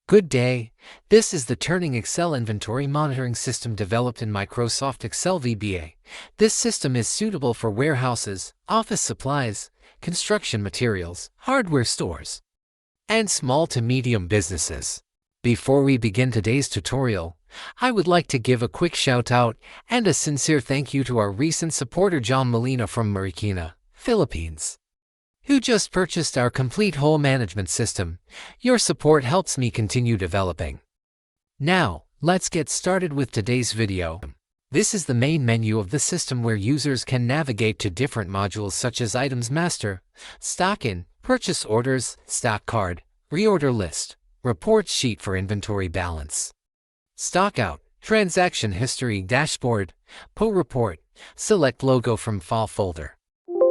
Good day. This is the Turning Excel Inventory Monitoring System developed in Microsoft Excel VBA. This system is suitable for warehouses, office supplies, construction materials, hardware stores, and small to medium businesses. Before we begin today's tutorial, I would like to give a quick shout out and a sincere thank you to our recent supporter John Molina from Marikina, Philippines, who just purchased our complete whole management system. Your support helps me continue developing. Now, let's get started with today's video. This is the main menu of the system where users can navigate to different modules such as Items Master, Stock In, Purchase Orders, Stock Card, Reorder List, Report Sheet for Inventory Balance, Stock Out, Transaction History Dashboard, PO Report, Select Logo from File Folder,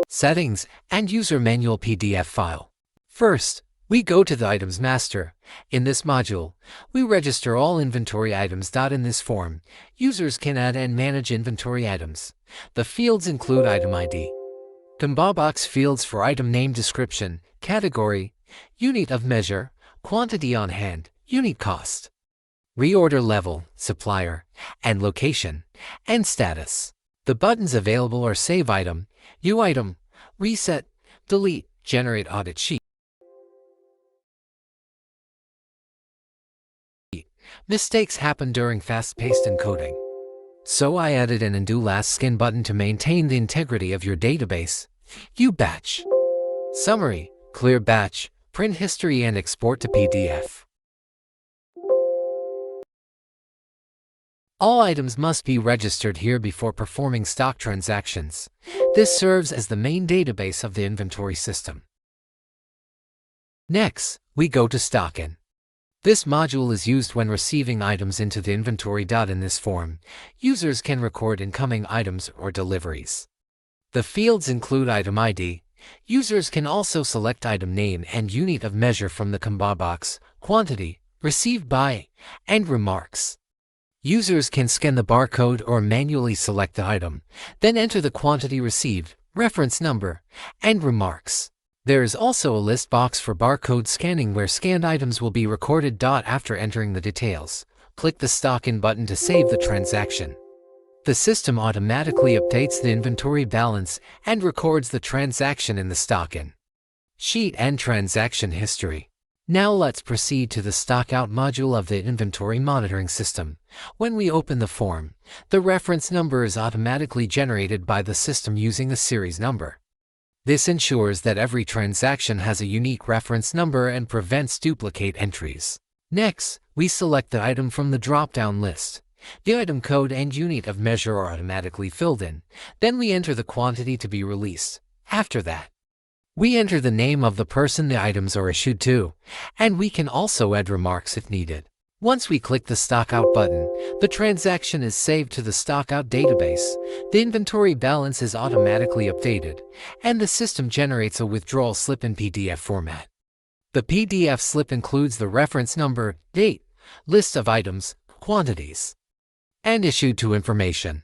Settings, and User Manual PDF file. First, we go to the Items Master. In this module, we register all inventory items. In this form, users can add and manage inventory items. The fields include item ID, combo box fields for item name, description, category, unit of measure, quantity on hand, unit cost, reorder level, supplier, and location, and status. The buttons available are Save Item, New Item, Reset, Delete, Generate Audit Sheet. Mistakes happen during fast-paced encoding, so I added an Undo Last Scan button to maintain the integrity of your database. View Batch, Summary, Clear Batch, Print History and Export to PDF. All items must be registered here before performing stock transactions. This serves as the main database of the inventory system. Next, we go to Stock In. This module is used when receiving items into the inventory. In this form, users can record incoming items or deliveries. The fields include item ID. Users can also select item name and unit of measure from the combo box, quantity, received by, and remarks. Users can scan the barcode or manually select the item, then enter the quantity received, reference number, and remarks. There is also a list box for barcode scanning where scanned items will be recorded. After entering the details, click the Stock In button to save the transaction. The system automatically updates the inventory balance and records the transaction in the Stock In sheet and transaction history. Now let's proceed to the Stock Out module of the inventory monitoring system. When we open the form, the reference number is automatically generated by the system using a series number. This ensures that every transaction has a unique reference number and prevents duplicate entries. Next, we select the item from the drop-down list. The item code and unit of measure are automatically filled in. Then we enter the quantity to be released. After that, we enter the name of the person the items are issued to, and we can also add remarks if needed. Once we click the Stock Out button, the transaction is saved to the Stock Out database, the inventory balance is automatically updated, and the system generates a withdrawal slip in PDF format. The PDF slip includes the reference number, date, list of items, quantities, and issued to information.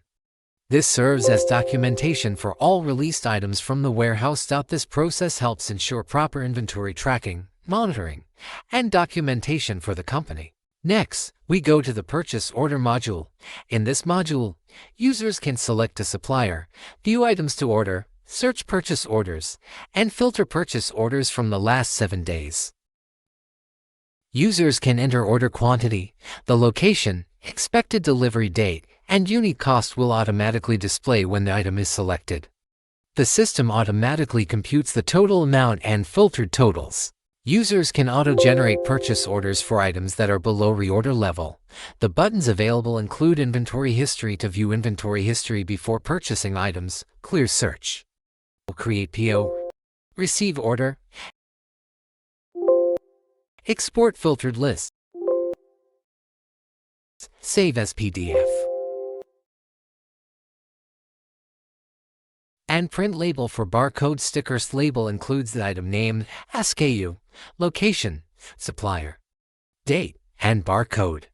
This serves as documentation for all released items from the warehouse. This process helps ensure proper inventory tracking, monitoring, and documentation for the company. Next, we go to the Purchase Order module. In this module, users can select a supplier, view items to order, search purchase orders, and filter purchase orders from the last 7 days. Users can enter order quantity, the location, expected delivery date, and unit cost will automatically display when the item is selected. The system automatically computes the total amount and filtered totals. Users can auto-generate purchase orders for items that are below reorder level. The buttons available include Inventory History to view inventory history before purchasing items, Clear Search, Create PO, Receive Order, Export Filtered List, Save as PDF, and Print Label for barcode stickers. Label includes the item name, SKU, location, supplier, date, and barcode.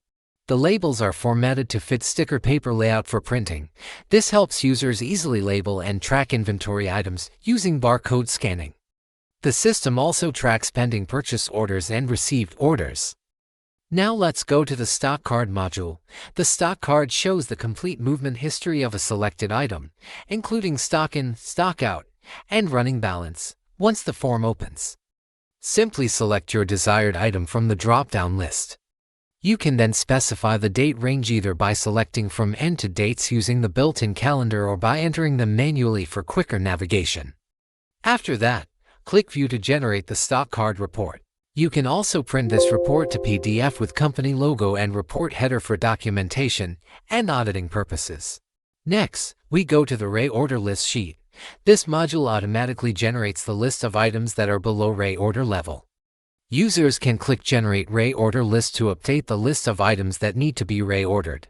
The labels are formatted to fit sticker paper layout for printing. This helps users easily label and track inventory items using barcode scanning. The system also tracks pending purchase orders and received orders. Now let's go to the stock card module. The stock card shows the complete movement history of a selected item, including stock in, stock out, and running balance, once the form opens. Simply select your desired item from the drop-down list. You can then specify the date range either by selecting from end to dates using the built-in calendar or by entering them manually for quicker navigation. After that, click View to generate the stock card report. You can also print this report to PDF with company logo and report header for documentation and auditing purposes. Next, we go to the Reorder List sheet. This module automatically generates the list of items that are below reorder level. Users can click Generate Reorder List to update the list of items that need to be reordered.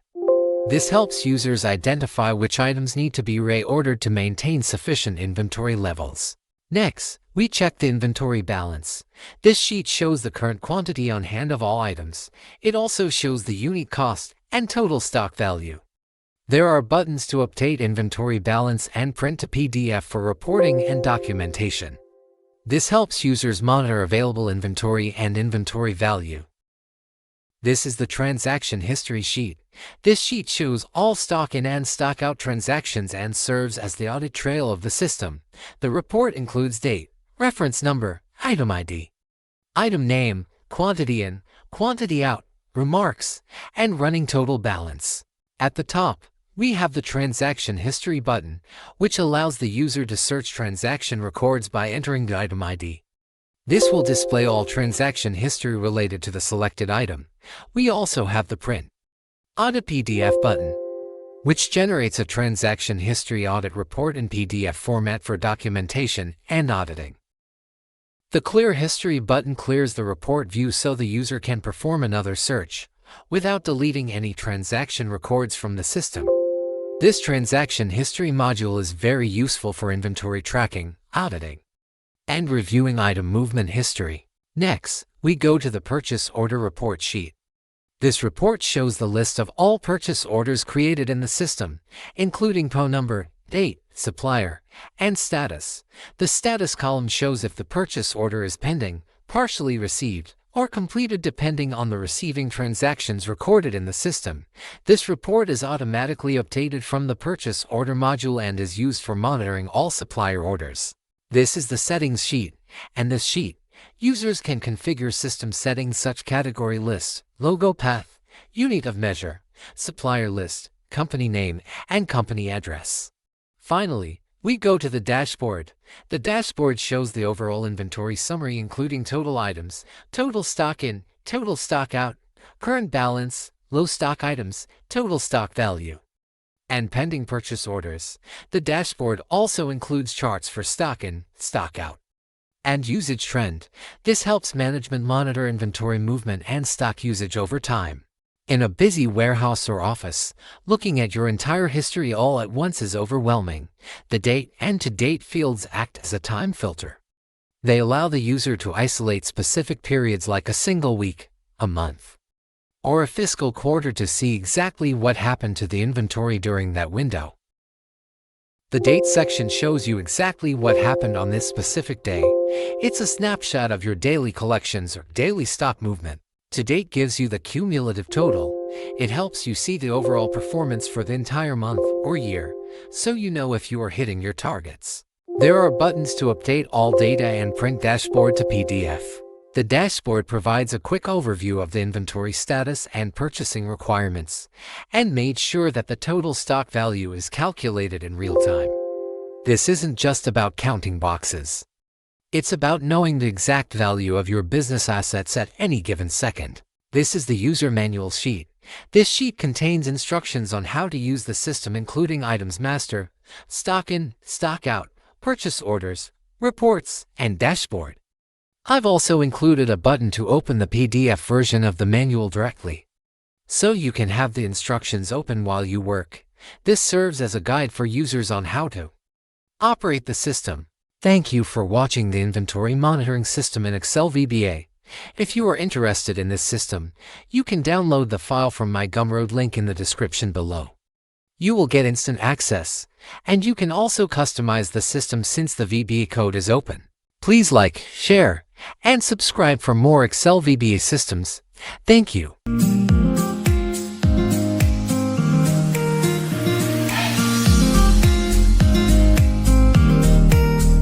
This helps users identify which items need to be reordered to maintain sufficient inventory levels. Next, we check the inventory balance. This sheet shows the current quantity on hand of all items. It also shows the unit cost and total stock value. There are buttons to update inventory balance and print to PDF for reporting and documentation. This helps users monitor available inventory and inventory value. This is the transaction history sheet. This sheet shows all stock in and stock out transactions and serves as the audit trail of the system. The report includes date, reference number, item ID, item name, quantity in, quantity out, remarks, and running total balance. At the top, we have the Transaction History button, which allows the user to search transaction records by entering the item ID. This will display all transaction history related to the selected item. We also have the Print Audit PDF button, which generates a transaction history audit report in PDF format for documentation and auditing. The Clear History button clears the report view so the user can perform another search without deleting any transaction records from the system. This transaction history module is very useful for inventory tracking, auditing, and reviewing item movement history. Next, we go to the Purchase Order Report sheet. This report shows the list of all purchase orders created in the system, including PO number, date, supplier, and status. The status column shows if the purchase order is pending, partially received, or completed depending on the receiving transactions recorded in the system. This report is automatically updated from the Purchase Order module and is used for monitoring all supplier orders. This is the Settings sheet, and this sheet, users can configure system settings such category list, logo path, unit of measure, supplier list, company name, and company address. Finally, we go to the dashboard. The dashboard shows the overall inventory summary including total items, total stock in, total stock out, current balance, low stock items, total stock value, and pending purchase orders. The dashboard also includes charts for stock in, stock out, and usage trend. This helps management monitor inventory movement and stock usage over time. In a busy warehouse or office, looking at your entire history all at once is overwhelming. The date and to-date fields act as a time filter. They allow the user to isolate specific periods like a single week, a month, or a fiscal quarter to see exactly what happened to the inventory during that window. The Date section shows you exactly what happened on this specific day. It's a snapshot of your daily collections or daily stock movement. To date gives you the cumulative total. It helps you see the overall performance for the entire month or year, so you know if you are hitting your targets. There are buttons to update all data and print dashboard to PDF. The dashboard provides a quick overview of the inventory status and purchasing requirements, and made sure that the total stock value is calculated in real time. This isn't just about counting boxes. It's about knowing the exact value of your business assets at any given second. This is the user manual sheet. This sheet contains instructions on how to use the system including items master, stock in, stock out, purchase orders, reports, and dashboard. I've also included a button to open the PDF version of the manual directly, so you can have the instructions open while you work. This serves as a guide for users on how to operate the system. Thank you for watching the inventory monitoring system in Excel VBA. If you are interested in this system, you can download the file from my Gumroad link in the description below. You will get instant access, and you can also customize the system since the VBA code is open. Please like, share, and subscribe for more Excel VBA systems. Thank you.